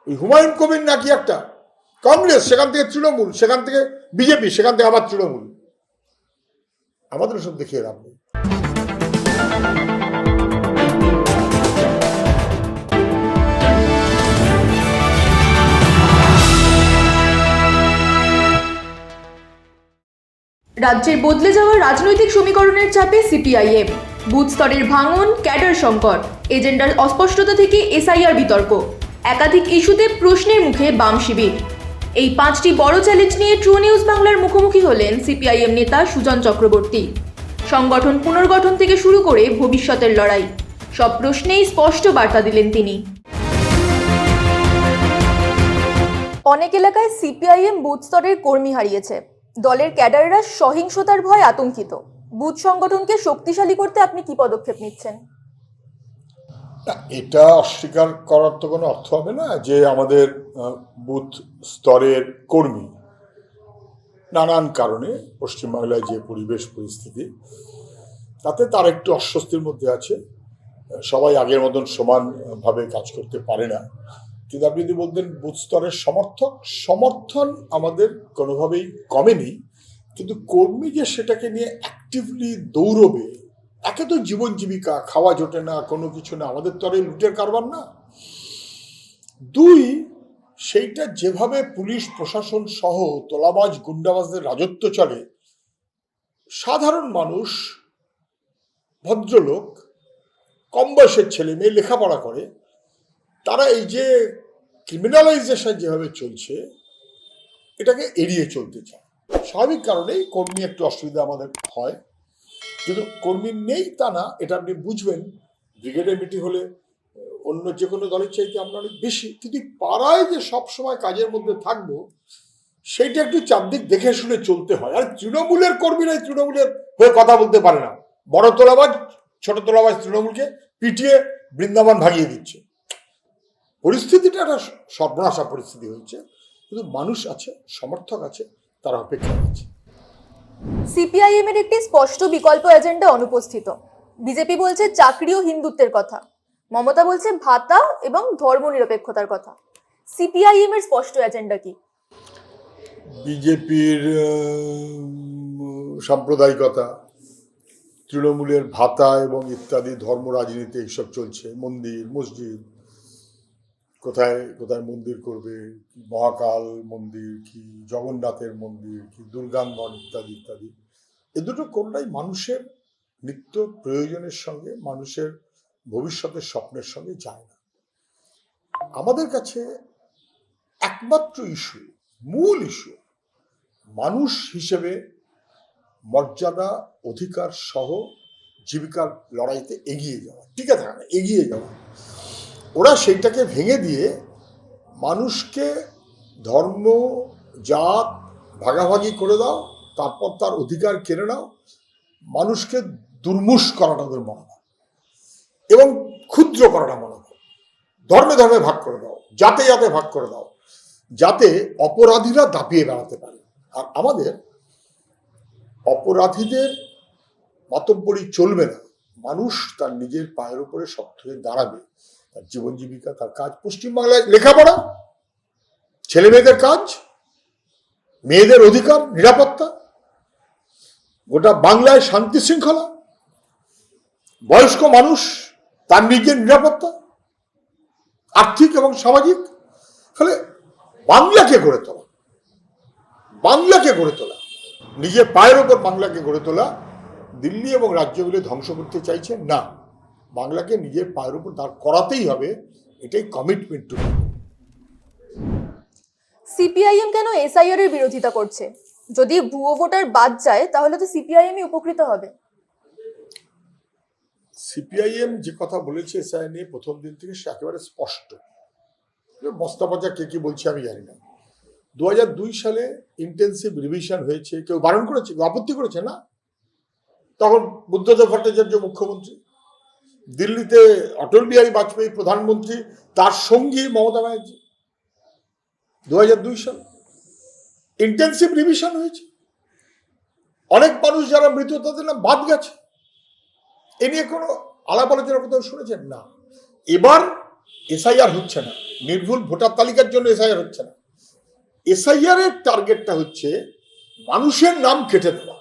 ওই হুমায়ুন কবির নাকি একটা কংগ্রেস, সেখান থেকে তৃণমূল, সেখান থেকে বিজেপি, সেখান থেকে আবার তৃণমূল। আমাদের সব দেখিয়ে লাভ নেই। রাজ্যের বদলে যাওয়া রাজনৈতিক সমীকরণের চাপে সিপিআইএম, বুথ স্তরের ভাঙন, ক্যাডার সংকট, এজেন্ডার অস্পষ্টতা থেকে এসআইআর বিতর্ক, একাধিক ইস্যুতে প্রশ্নের মুখে বাম শিবির। এই 5টি বড় চ্যালেঞ্জ নিয়ে ট্রু নিউজ বাংলার মুখোমুখি হলেন সিপিআইএম নেতা সুজন চক্রবর্তী। সংগঠন পুনর্গঠন থেকে শুরু করে ভবিষ্যতের লড়াই, সব প্রশ্নেই স্পষ্ট বার্তা দিলেন তিনি। অনেক এলাকায় সিপিআইএম বুথ স্তরের কর্মী হারিয়েছে। দলের ক্যাডাররা সহিংসতার ভয়ে আতঙ্কিত। বুথ সংগঠনকে শক্তিশালী করতে আপনি কি পদক্ষেপ নিচ্ছেন? এটা অস্বীকার করার তো কোনো অর্থ হবে না যে আমাদের বুথ স্তরের কর্মী নানান কারণে পশ্চিমবাংলায় যে পরিবেশ পরিস্থিতি, তাতে তার একটু অস্বস্তির মধ্যে আছে। সবাই আগের মতন সমানভাবে কাজ করতে পারে না। কিন্তু আপনি যদি বলতেন বুথ স্তরের সমর্থন আমাদের কোনোভাবেই কমেনি, কিন্তু কর্মী যে সেটাকে নিয়ে অ্যাক্টিভলি দৌড়বে, একে তো জীবন জীবিকা, খাওয়া জোটে না, কোনো কিছু না, আমাদের তো আর লুটের কারবার না। 2, সেইটা যেভাবে পুলিশ প্রশাসন সহ তোলাবাজ গুন্ডাবাজদের রাজত্ব চলে, সাধারণ মানুষ, ভদ্রলোক, কম বয়সের ছেলে মেয়ে লেখাপড়া করে, তারা এই যে ক্রিমিনালাইজেশন যেভাবে চলছে, এটাকে এড়িয়ে চলতে চায়। স্বাভাবিক কারণেই কর্মী একটু অসুবিধা আমাদের হয়, কিন্তু কর্মী নেই তা না, এটা আপনি বুঝবেন। ব্রিগেডের মিটিং হলে অন্য যে কোনো দলের চাইতে আমরা অনেক বেশি, কিন্তু পাড়ায় যে সবসময় কাজের মধ্যে থাকবো, সেইটা একটু চারদিক দেখে শুনে চলতে হয়। আর তৃণমূলের কর্মীরাই তৃণমূলের হয়ে কথা বলতে পারে না। বড় তোলাবাজ ছোট তোলাবাজ তৃণমূলকে পিটিয়ে বৃন্দাবন ভাগিয়ে দিচ্ছে। পরিস্থিতিটা একটা সর্বনাশা পরিস্থিতি হয়েছে, কিন্তু মানুষ আছে, সমর্থক আছে, তারা অপেক্ষায় আছে। সিপিআইএম এর একটি স্পষ্ট বিকল্প এজেন্ডা অনুপস্থিত। বিজেপি বলছে চাকরি ও হিন্দুত্বের কথা, মমতা বলছে ভাতা এবং ধর্মনিরপেক্ষতার কথা। সিপিআইএম এর স্পষ্ট এজেন্ডা কি? বিজেপির সাম্প্রদায়িকতা, তৃণমূলের ভাতা এবং ইত্যাদি ধর্ম রাজনীতি এইসব চলছে। মন্দির মসজিদ, কোথায় কোথায় মন্দির করবে, কি মহাকাল মন্দির, কি জগন্নাথের মন্দির, কি দুর্গাঙ্গন ইত্যাদি ইত্যাদি। এ দুটো কোনটাই মানুষের নিত্য প্রয়োজনের সঙ্গে, মানুষের ভবিষ্যতের স্বপ্নের সঙ্গে যায় না। আমাদের কাছে একমাত্র ইস্যু, মূল ইস্যু, মানুষ হিসেবে মর্যাদা অধিকার সহ জীবিকার লড়াইতে এগিয়ে যাওয়া, টিকে থাকা না, এগিয়ে যাওয়া। ওরা সেইটাকে ভেঙে দিয়ে মানুষকে ধর্ম জাত ভাগাভাগি করে দাও, তারপর তার অধিকার কেড়ে নাও, মানুষকে দুর্মুষ করাটা ওদের মনোভাব, এবং ক্ষুদ্র করাটা মনোভাব। ধর্মে ধর্মে ভাগ করে দাও, জাতে জাতে ভাগ করে দাও, যাতে অপরাধীরা দাপিয়ে বেড়াতে পারে। আর আমাদের অপরাধীদের মাতব্বরি চলবে না। মানুষ তার নিজের পায়ের উপরে শক্ত হয়ে দাঁড়াবে, তার জীবন জীবিকা, তার কাজ। পশ্চিমবাংলায় লেখাপড়া, ছেলে মেয়েদের কাজ, মেয়েদের অধিকার, নিরাপত্তা, গোটা বাংলায় শান্তি শৃঙ্খলা, বয়স্ক মানুষ তার নিজের নিরাপত্তা, আর্থিক এবং সামাজিক। ফলে বাংলাকে গড়ে তোলা, বাংলাকে গড়ে তোলা, নিজের পায়ের ওপর বাংলাকে গড়ে তোলা। দিল্লি এবং রাজ্যগুলি ধ্বংস করতে চাইছে না, বাংলাকে নিজের পায়ের উপর দাঁড় করাতেই হবে, এটাই কমিটমেন্ট টু। সিপিআইএম কেন এসআইআর এর বিরোধিতা করছে? যদি ভুয়ো ভোটার বাদ যায় তাহলে তো সিপিআইএমই উপকৃত হবে। সিপিআইএম যে কথা বলেছে এসআইআর নিয়ে প্রথম দিন থেকে, সে একেবারে স্পষ্ট। মস্তাবাজা কে কি বলছে আমি জানি না। 2002 সালে ইন্টেন্সিভ রিভিশন হয়েছে, কেউ বারণ করেছে, কেউ আপত্তি করেছে না? তখন বুদ্ধদেব ভট্টাচার্য মুখ্যমন্ত্রী, দিল্লিতে অটল বিহারী বাজপেয়ী প্রধানমন্ত্রী, তার সঙ্গী মমতা ব্যানার্জি। 2002 সালে ইন্টেন্সিভ রিভিশন হয়েছে, অনেক মানুষ যারা মৃত তাদের নাম বাদ গেছে। এ নিয়ে কোনো আলাপ আলোচনা কোথাও শুনেছেন না? এবার এসআইআর হচ্ছে না, নির্ভুল ভোটার তালিকার জন্য এসআইআর হচ্ছে না। এসআইআর এর টার্গেটটা হচ্ছে মানুষের নাম কেটে দেওয়া,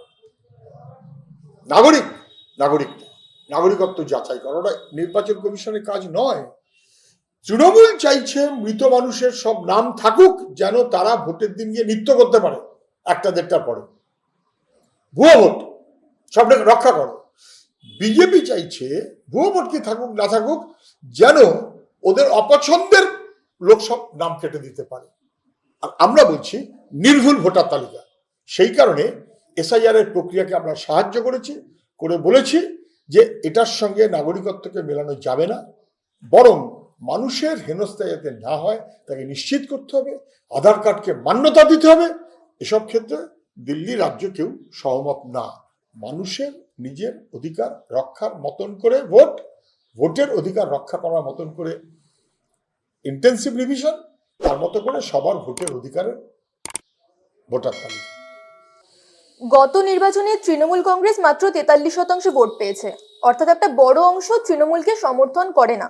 নাগরিকত্ব যাচাই করা। ওটা নির্বাচন কমিশনের কাজ নয়। তৃণমূল চাইছে মৃত মানুষের সব নাম থাকুক, যেন তারা ভোটের দিন গিয়ে নৃত্য করতে পারে 1টা-1:30টার পরে। ভুয়ো ভোট সবটাকে রক্ষা করো। বিজেপি চাইছে ভুয়ো ভোট কি থাকুক না থাকুক, যেন ওদের অপছন্দের লোক সব নাম কেটে দিতে পারে। আর আমরা বলছি নির্ভুল ভোটার তালিকা। সেই কারণে এসআইআর এর প্রক্রিয়াকে আমরা সাহায্য করেছি, করে বলেছি যে এটার সঙ্গে নাগরিকত্বকে মেলানো যাবে না, বরং মানুষের হেনস্থা যাতে না হয় তাকে নিশ্চিত করতে হবে, আধার কার্ডকে মান্যতা দিতে হবে। এসব ক্ষেত্রে দিল্লি রাজ্য কেউ সহমত না। মানুষের নিজের অধিকার রক্ষার মতন করে ভোটের অধিকার রক্ষা করার মতন করে ইন্টেন্সিভ রিভিশন, তার মতো করে সবার ভোটের অধিকারের ভোটার তালিকা। গত নির্বাচনে তৃণমূল কংগ্রেস মাত্র 43% ভোট পেয়েছে, অর্থাৎ একটা বড় অংশ তৃণমূলকে সমর্থন করে না।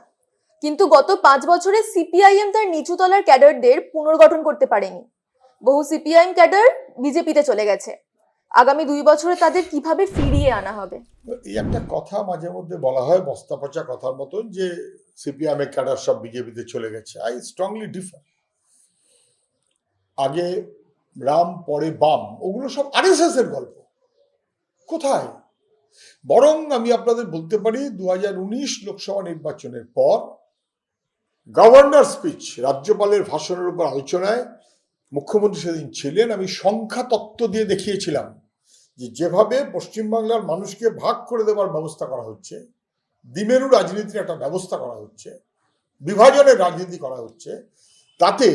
কিন্তু গত 5 বছরে সিপিআইএম তার নিচু তলার ক্যাডারদের পুনর্গঠন করতে পারেনি। বহু সিপিআইএম ক্যাডার বিজেপিতে চলে গেছে। আগামী 2 বছরে তাদের কিভাবে ফিরিয়ে আনা হবে? এই একটা কথা মাঝে মধ্যে বলা হয় বস্তা পচা কথার মতন, যে সিপিআইএম এর ক্যাডার সব বিজেপিতে চলে গেছে। I strongly differ. আগে রাম পরে বাম, ওগুলো সব আরএসএস এর গল্প। কোথায়? বরং আমি আপনাদের বলতে পারি 2019 লোকসভা নির্বাচনের পর গভর্নর স্পিচ, রাজ্যপালের ভাষণের উপর আলোচনায় মুখ্যমন্ত্রী সেদিন ছিলেন। আমি সংখ্যা তত্ত্ব দিয়ে দেখিয়েছিলাম যে যেভাবে পশ্চিমবাংলার মানুষকে ভাগ করে দেওয়ার ব্যবস্থা করা হচ্ছে, দ্বিমেরু রাজনীতির একটা ব্যবস্থা করা হচ্ছে, বিভাজনের রাজনীতি করা হচ্ছে, তাতে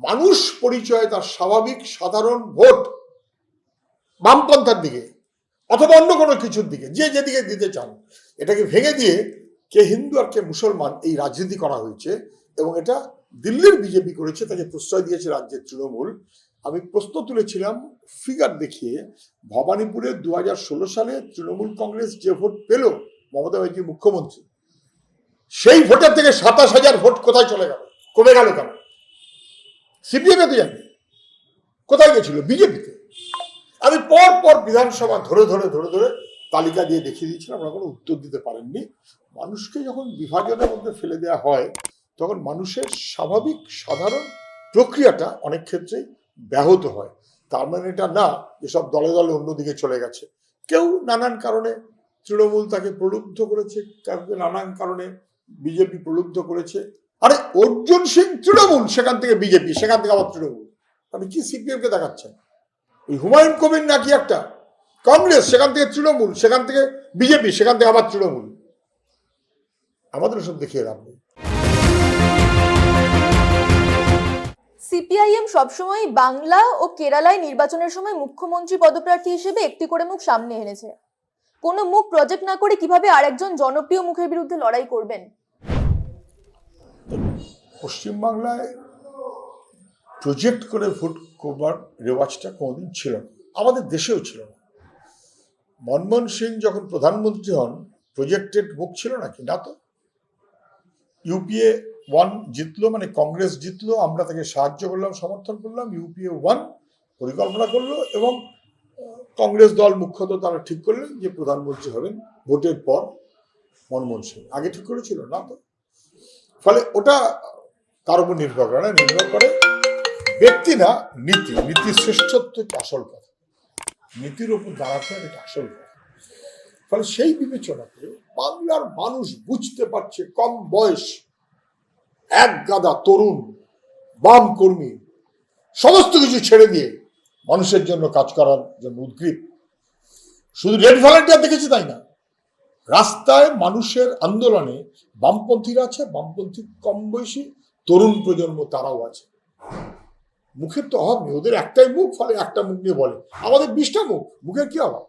মানুষ পরিচয় তার স্বাভাবিক সাধারণ ভোট বামপন্থার দিকে অথবা অন্য কোনো কিছুর দিকে, যে যেদিকে দিতে চান, এটাকে ভেঙে দিয়ে কে হিন্দু আর কে মুসলমান এই রাজনীতি করা হয়েছে। এবং এটা দিল্লির বিজেপি করেছে, তাকে প্রশ্রয় দিয়েছে রাজ্যের তৃণমূল। আমি প্রশ্ন তুলেছিলাম ফিগার দেখিয়ে, ভবানীপুরে 2016 সালে তৃণমূল কংগ্রেস যে ভোট পেল, মমতা ব্যানার্জি মুখ্যমন্ত্রী, সেই ভোটের থেকে 27,000 ভোট কোথায় চলে গেল, কমে গেল কেন? সিপিএম এ তো জানি কোথায় গেছিল, বিজেপিতে। আমি পর বিধানসভা ধরে তালিকা দিয়ে দেখিয়ে দিয়েছিলাম, আমরা কোনো উত্তর দিতে পারেননি। মানুষকে যখন বিভাজনের মধ্যে ফেলে দেওয়া হয়, তখন মানুষের স্বাভাবিক সাধারণ প্রক্রিয়াটা অনেক ক্ষেত্রেই ব্যাহত হয়। তার মানে এটা না যে সব দলে দলে অন্যদিকে চলে গেছে। কেউ নানান কারণে তৃণমূল তাকে প্রলুব্ধ করেছে, কাউকে নানান কারণে বিজেপি প্রলুব্ধ করেছে। আরে অর্জুন সিং তৃণমূল, সেখান থেকে বিজেপি, সেখান থেকে আবার তৃণমূল। আপনি কি সিপিএম কে দেখাচ্ছেন? ওই হুমায়ুন কবির নাকি একটা কংগ্রেস, সেখান থেকে তৃণমূল, সেখান থেকে বিজেপি, সেখান থেকে আবার তৃণমূল। আমাদের সব দেখিয়ে লাভ নেই। সিপিআইএম সবসময় বাংলা ও কেরালায় নির্বাচনের সময় মুখ্যমন্ত্রী পদপ্রার্থী হিসেবে একটি করে মুখ সামনে এনেছে। কোনো মুখ প্রজেক্ট না করে কিভাবে আরেকজন জনপ্রিয় মুখের বিরুদ্ধে লড়াই করবেন? পশ্চিমবাংলায় প্রজেক্ট করে ভোট করবার রেওয়াজটা কোনোদিন ছিল না, আমাদের দেশেও ছিল না। মনমোহন সিং যখন প্রধানমন্ত্রী হন, প্রজেক্টেড মুখ ছিল নাকি? না তো। ইউপিএ 1 জিতলো, মানে কংগ্রেস জিতলো, আমরা তাকে সাহায্য করলাম, সমর্থন করলাম। ইউপিএ 1 পরিকল্পনা করলো এবং কংগ্রেস দল মুখ্যত তারা ঠিক করলেন যে প্রধানমন্ত্রী হবেন ভোটের পর মনমোহন সিং। আগে ঠিক করেছিল না তো। ফলে ওটা তার উপর নির্ভর করে না, নির্ভর করে ব্যক্তি না নীতির শ্রেষ্ঠত্ব আসল কথা, নীতির উপর দাঁড়াতে হবে, এটা আসল কথা। ফলে সেই বিবেচনাতে বাংলার মানুষ বুঝতে পারছে, কম বয়স এক গাদা তরুণ বাম কর্মী সমস্ত কিছু ছেড়ে দিয়ে মানুষের জন্য কাজ করার জন্য উদ্গ্রীব। শুধু রেড ভলান্টিয়ার দেখেছি তাই না, রাস্তায় মানুষের আন্দোলনে বামপন্থীরা আছে, বামপন্থী কম বয়সী তরুণ প্রজন্ম তারাও আছে। মুখের তো অভাব নেই, ওদের একটাই মুখ, ফলে একটা মুখ নিয়ে বলে। আমাদের 20টা মুখ, মুখের কি অভাব?